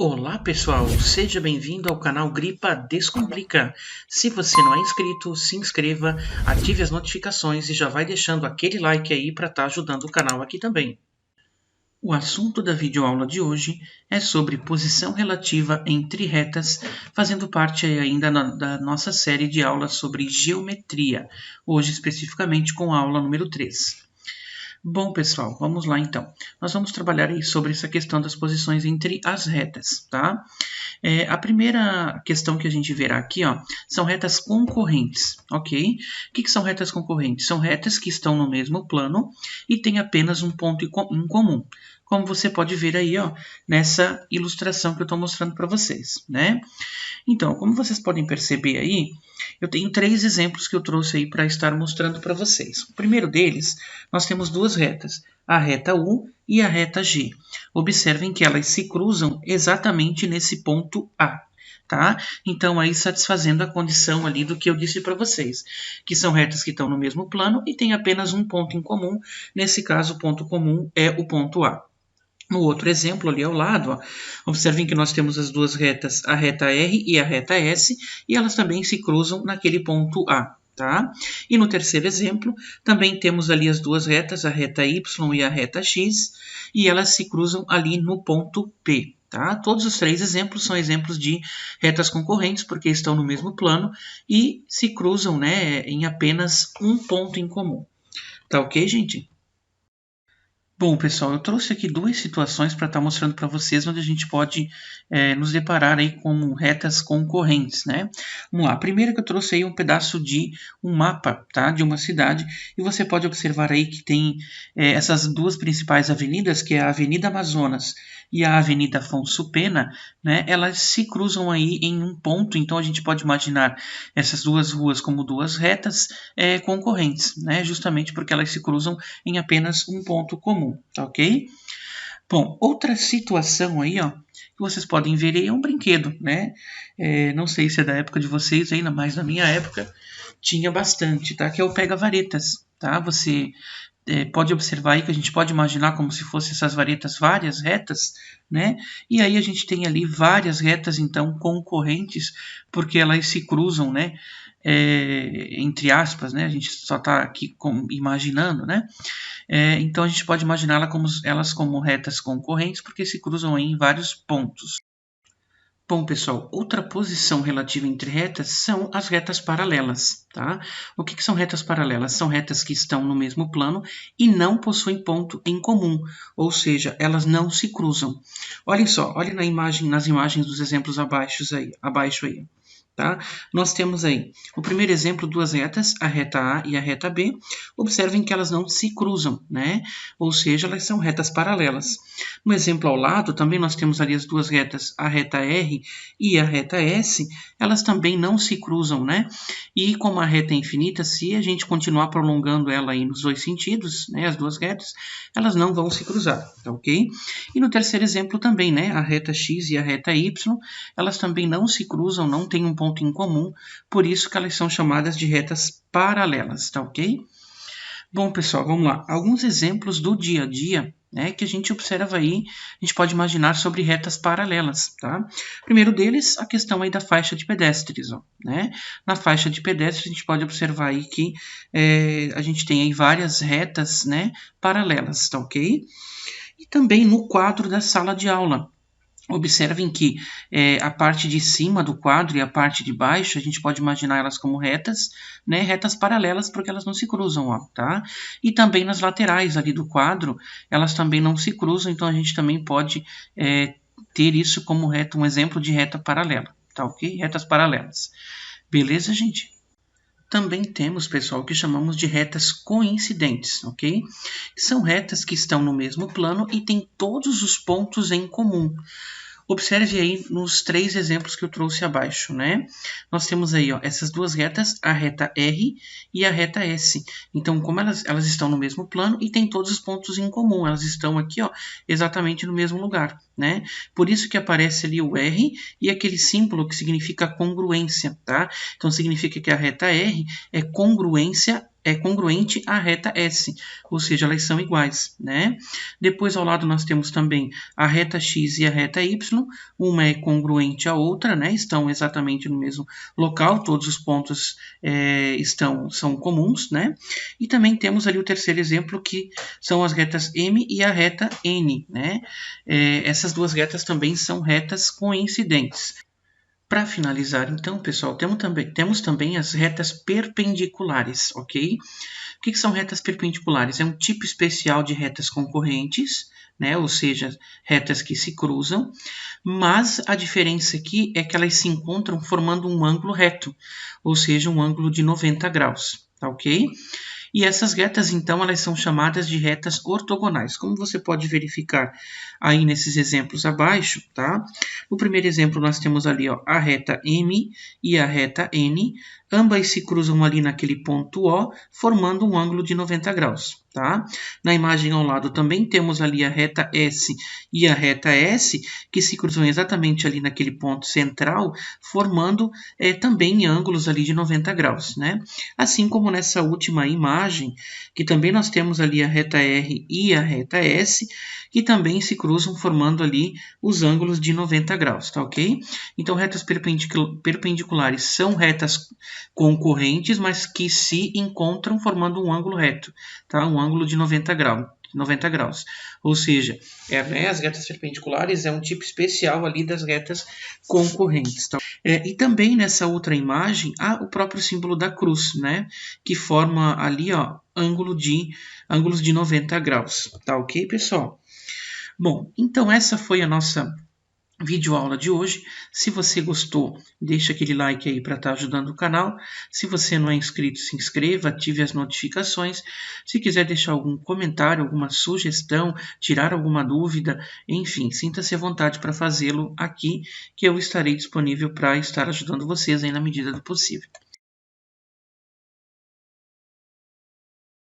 Olá pessoal, seja bem-vindo ao canal Gripa Descomplica. Se você não é inscrito, se inscreva, ative as notificações e já vai deixando aquele like aí para estar ajudando o canal aqui também. O assunto da videoaula de hoje é sobre posição relativa entre retas, fazendo parte ainda da nossa série de aulas sobre geometria, hoje especificamente com a aula número 3. Bom, pessoal, vamos lá então. Nós vamos trabalhar aí sobre essa questão das posições entre as retas, tá? A primeira questão que a gente verá aqui, ó, são retas concorrentes, ok? O que são retas concorrentes? São retas que estão no mesmo plano e têm apenas um ponto em comum, como você pode ver aí, ó, nessa ilustração que eu estou mostrando para vocês, né? Então, como vocês podem perceber aí, eu tenho 3 exemplos que eu trouxe aí para estar mostrando para vocês. O primeiro deles, nós temos duas retas, a reta U e a reta G. Observem que elas se cruzam exatamente nesse ponto A. Tá? Então, aí satisfazendo a condição ali do que eu disse para vocês, que são retas que estão no mesmo plano e têm apenas um ponto em comum. Nesse caso, o ponto comum é o ponto A. No outro exemplo ali ao lado, ó, observem que nós temos as duas retas, a reta R e a reta S, e elas também se cruzam naquele ponto A. Tá? E no terceiro exemplo, também temos ali as duas retas, a reta Y e a reta X, e elas se cruzam ali no ponto P. Tá? Todos os 3 exemplos são exemplos de retas concorrentes, porque estão no mesmo plano e se cruzam, né, em apenas um ponto em comum. Tá ok, gente? Bom, pessoal, eu trouxe aqui 2 situações para estar mostrando para vocês onde a gente pode nos deparar aí com retas concorrentes, né? Vamos lá, a primeira que eu trouxe aí é um pedaço de um mapa, tá? De uma cidade, e você pode observar aí que tem essas duas principais avenidas, que é a Avenida Amazonas e a Avenida Afonso Pena, né? Elas se cruzam aí em um ponto, então a gente pode imaginar essas duas ruas como duas retas concorrentes, né? Justamente porque elas se cruzam em apenas um ponto comum. Tá ok? Bom, outra situação aí, ó, que vocês podem ver aí é um brinquedo, né? Não sei se é da época de vocês ainda, mas na minha época tinha bastante, tá? Que é o pega-varetas, tá? Você pode observar aí que a gente pode imaginar como se fossem essas varetas várias retas, né? E aí a gente tem ali várias retas, então, concorrentes, porque elas se cruzam, né? Entre aspas, né? A gente só está aqui imaginando, né? Então a gente pode imaginá-las como retas concorrentes, porque se cruzam aí em vários pontos. Bom, pessoal, outra posição relativa entre retas são as retas paralelas, tá? O que são retas paralelas? São retas que estão no mesmo plano e não possuem ponto em comum, ou seja, elas não se cruzam. Olhem só, olhem nas imagens dos exemplos abaixo aí. Tá? Nós temos aí o primeiro exemplo, duas retas, a reta A e a reta B. Observem que elas não se cruzam, né? Ou seja, elas são retas paralelas. No exemplo ao lado, também nós temos ali as duas retas, a reta R e a reta S. Elas também não se cruzam, né? E como a reta é infinita, se a gente continuar prolongando ela aí nos dois sentidos, né, as duas retas, elas não vão se cruzar, tá ok? E no terceiro exemplo também, né, a reta X e a reta Y, elas também não se cruzam, não têm um ponto em comum, por isso que elas são chamadas de retas paralelas, tá ok? Bom, pessoal, vamos lá. Alguns exemplos do dia a dia, né, que a gente observa aí, a gente pode imaginar sobre retas paralelas, tá? Primeiro deles, a questão aí da faixa de pedestres, ó, né? Na faixa de pedestres, a gente pode observar aí que a gente tem aí várias retas, né, paralelas, tá ok? E também no quadro da sala de aula. Observem que a parte de cima do quadro e a parte de baixo, a gente pode imaginar elas como retas, né? Retas paralelas, porque elas não se cruzam, ó, tá? E também nas laterais ali do quadro, elas também não se cruzam, então a gente também pode ter isso como reta, um exemplo de reta paralela, tá ok? Retas paralelas. Beleza, gente? Também temos, pessoal, o que chamamos de retas coincidentes, ok? São retas que estão no mesmo plano e têm todos os pontos em comum. Observe aí nos 3 exemplos que eu trouxe abaixo, né? Nós temos aí, ó, essas duas retas, a reta R e a reta S. Então, como elas estão no mesmo plano e têm todos os pontos em comum, elas estão aqui, ó, exatamente no mesmo lugar, né? Por isso que aparece ali o R e aquele símbolo que significa congruência, tá? Então, significa que a reta R é congruência é congruente à reta S, ou seja, elas são iguais, né? Depois, ao lado, nós temos também a reta X e a reta Y, uma é congruente à outra, né? Estão exatamente no mesmo local, todos os pontos são comuns, né? E também temos ali o terceiro exemplo, que são as retas M e a reta N, né? Essas duas retas também são retas coincidentes. Para finalizar, então, pessoal, temos também as retas perpendiculares, ok? O que são retas perpendiculares? É um tipo especial de retas concorrentes, né? Ou seja, retas que se cruzam, mas a diferença aqui é que elas se encontram formando um ângulo reto, ou seja, um ângulo de 90 graus, tá ok? E essas retas, então, elas são chamadas de retas ortogonais. Como você pode verificar aí nesses exemplos abaixo, tá? No primeiro exemplo, nós temos ali, ó, a reta M e a reta N. Ambas se cruzam ali naquele ponto O, formando um ângulo de 90 graus, tá? Na imagem ao lado também temos ali a reta S e a reta S, que se cruzam exatamente ali naquele ponto central, formando também ângulos ali de 90 graus, né? Assim como nessa última imagem, que também nós temos ali a reta R e a reta S, que também se cruzam formando ali os ângulos de 90 graus, tá ok? Então, retas perpendiculares são retas concorrentes, mas que se encontram formando um ângulo reto, tá? Um ângulo de 90 graus. Ou seja, as retas perpendiculares é um tipo especial ali das retas concorrentes. Tá? E também nessa outra imagem há o próprio símbolo da cruz, né? Que forma ali, ó, ângulos de 90 graus. Tá ok, pessoal? Bom, então essa foi a nossa videoaula de hoje. Se você gostou, deixa aquele like aí para estar ajudando o canal. Se você não é inscrito, se inscreva, ative as notificações. Se quiser deixar algum comentário, alguma sugestão, tirar alguma dúvida, enfim, sinta-se à vontade para fazê-lo aqui, que eu estarei disponível para estar ajudando vocês aí na medida do possível.